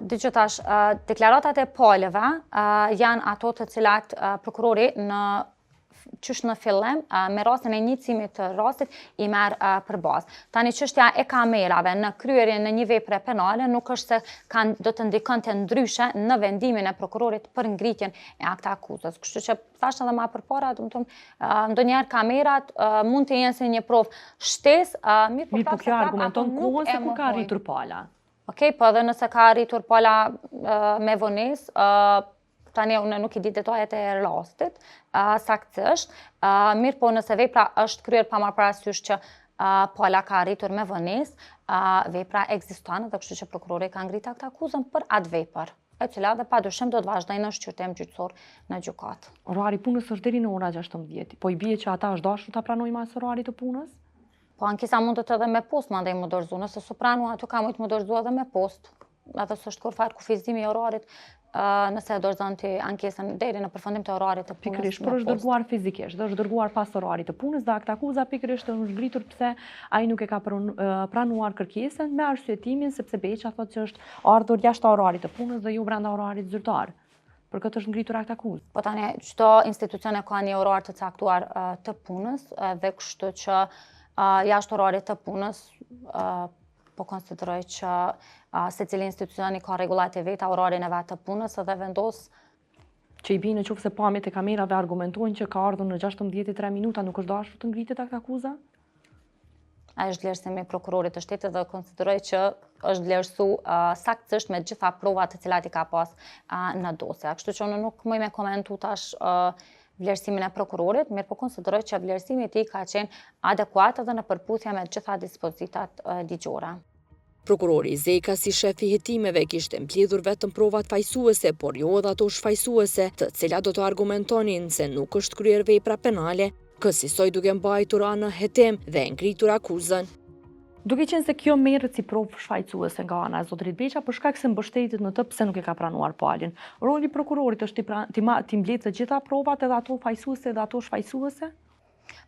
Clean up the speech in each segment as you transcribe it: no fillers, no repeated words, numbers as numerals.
Dëgjoj tash, deklaratat e palëve janë ato të cilat prokurori në fillim, me rastin e njëjtësimit të rastit, i merr për bazë. Tani çështja e kamerave në kryerjen në një vepre penale nuk është se do të ndikonte ndryshe në vendimin e prokurorit për ngritjen e akta akuzës. Kështu që thash edhe më përpara, ndonjëherë kamerat mund të jenë si një provë shtesë, mirë po kjo argumenton kohën se kur ka arritur pala. Okej, po edhe nëse ka arritur pala me vonesë, tani unë nuk i di detajet e rastit saktësisht, mirë po nëse vepra është kryer pa marrë parasysh që pala ka arritur me vonesë, vepra ekziston dhe kështu që prokurori ka ngritur akt akuzën për atë vepër, e cila dhe padyshim do të vazhdojë në shqyrtim gjyqësor në gjykatë. Orari punës është deri në ora 16, po i bie që ata është dashur ta pranojnë mas orarit të punës? Po ankesa mund të edhe me post mandej më dorëzu, nëse sopranu aty ka mujt më dorëzu edhe me post, edhe s'është kur fare kufizimi i orarit, nëse dorëzon ti ankesën deri në përfundim të orarit të punës. Pikërisht, por është dërguar fizikisht, është dërguar pas orarit të punës dhe akt akuza pikërisht është ngritur pse ai nuk e ka pranuar kërkesën me arsyetimin sepse Beqa thotë që është ardhur jashtë orarit të punës dhe jo brenda orarit zyrtar. Për këtë është ngritur akt akuzë. Po tani çdo institucion ka një orar të caktuar të punës dhe kështu që jashtë orarit të punës po konsideroj që secili institucioni ka rregullat e veta, orarin e vet të punës dhe vendos që i bie nëse pamjet e kamerave argumentojnë që ka ardhur në 16:03 minuta, nuk është dashur të ngritet akt akuza? Ai është vlerësimi i prokurorit të shtetit dhe konsideroj që është vlerësuar saktësisht me gjitha provat të cilat i ka pas në dosje. Kështu që unë nuk më me komentu tash vlerësimin e prokurorit, mirë po konsideroj që vlerësimi i tij ka qenë adekuat dhe në përputhje me gjitha dispozitat ligjore. Prokurori Zeka si shef i hetimeve kishte mbledhur vetëm provat fajsuese, por jo edhe ato shfaqësuese, të cilat do të argumentonin se nuk është kryer vepra penale, kësaj duke mbajtur anë hetim dhe ngritur akuzën. Duke qenë se kjo merret si provë shfaqësuese nga ana e zotërit Beqa për shkak se mbështetet në të pse nuk e ka pranuar palin. Roli i prokurorit është ti mbledh të gjitha provat, edhe ato fajsuese edhe ato shfaqësuese?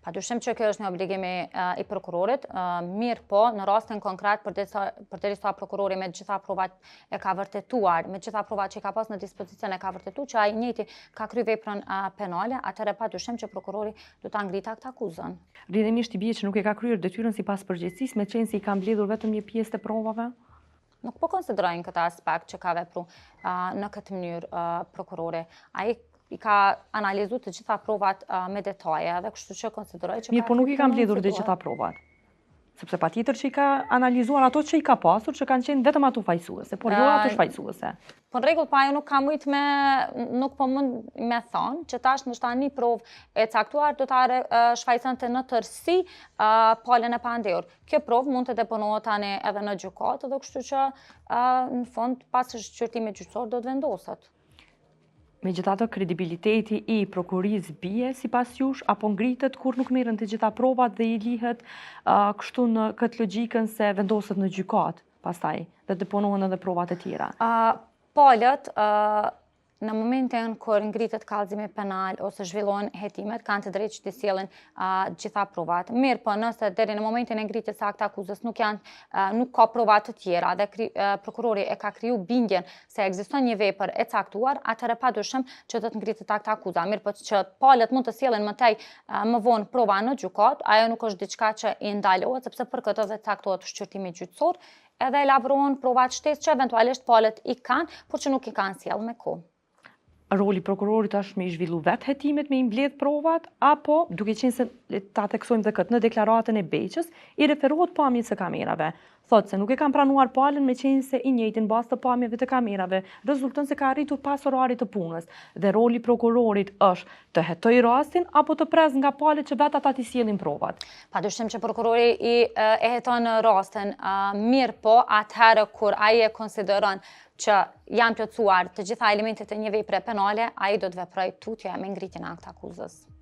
Padyshim që kjo është një obligim i prokurorit, mirë po në rastin konkret përderisa prokurori me gjitha provat e ka vërtetuar, me gjitha provat që ka pas në dispozicion e ka vërtetuar që ai njëjti ka kryer veprën penale, atëherë padyshim që prokurori do ta ngritë akt akuzën. Rrjedhimisht i bie që nuk e ka kryer detyrën sipas përgjegjësisë, meqense i ka mbledhur vetëm një pjesë të provave? Nuk po konsiderojnë këtë aspekt që ka vepruar në këtë mënyrë prokurori. Ai i ka analizuar të gjitha provat me detaje dhe kështu që konsideroj që mirë, po nuk i ka mbledhur të gjitha provat. Sepse patjetër që i ka analizuar ato që i ka pasur, që kanë qenë vetëm ato fajsuese, por jo ato shfaqësuese. Po në rregull, pa ajo nuk ka mujt nuk po mund me thonë që tash ndoshta një provë e caktuar do ta shfaqësonte në tërësi palën e pandehur. Kjo provë mund të deponohet tani edhe në gjykatë dhe kështu që në fund pas shqyrtimit gjyqësor do të vendoset. Megjithatë, kredibiliteti i prokurisë bie sipas jush apo ngritet kur nuk merren të gjitha provat dhe i lihet kështu në këtë logjikën se vendoset në gjykatë pastaj dhe deponohen edhe provat e tjera? Palët në momentin kur ngritet kallëzimi penal ose zhvillohen hetimet, kanë të drejtë që të sjellin gjitha provat. Mirë, po nëse deri në momentin e ngritjes së akt akuzës nuk ka prova të tjera dhe prokurori e ka kriju bindjen se ekziston një vepër e caktuar, atëherë padyshim që do të ngritet akt akuza. Mirë, po që palët mund të sjellin më vonë prova në gjykatë, ajo nuk është diçka që i ndalohet sepse për këtë dhe caktohet shqyrtimi gjyqësor, edhe elaborohen provat shtesë që eventualisht palët i kanë, por që nuk i kanë sjellë me kohë. Roli prokurorit është me i zhvillu vetë hetimet, me i mbledh provat, apo, duke qenë se ta theksojmë dhe këtë në deklaratën e Beqës, i referohet pamjes së kamerave. Thotë se nuk e kanë pranuar palën me qenë se i njëjtin bazë të pamjeve të kamerave, rezulton se ka arritur pas orarit të punës. Dhe roli prokurorit është të hetoj rastin apo të prez nga palët që vetë ata t'i sjellin provat. Padyshim që prokurori e heton rastin, mirë po atëherë kur ai e konsideron që janë plotësuar të gjitha elementet e një vepre penale, ai do të veprojë tutje me ngritjen e akt akuzës.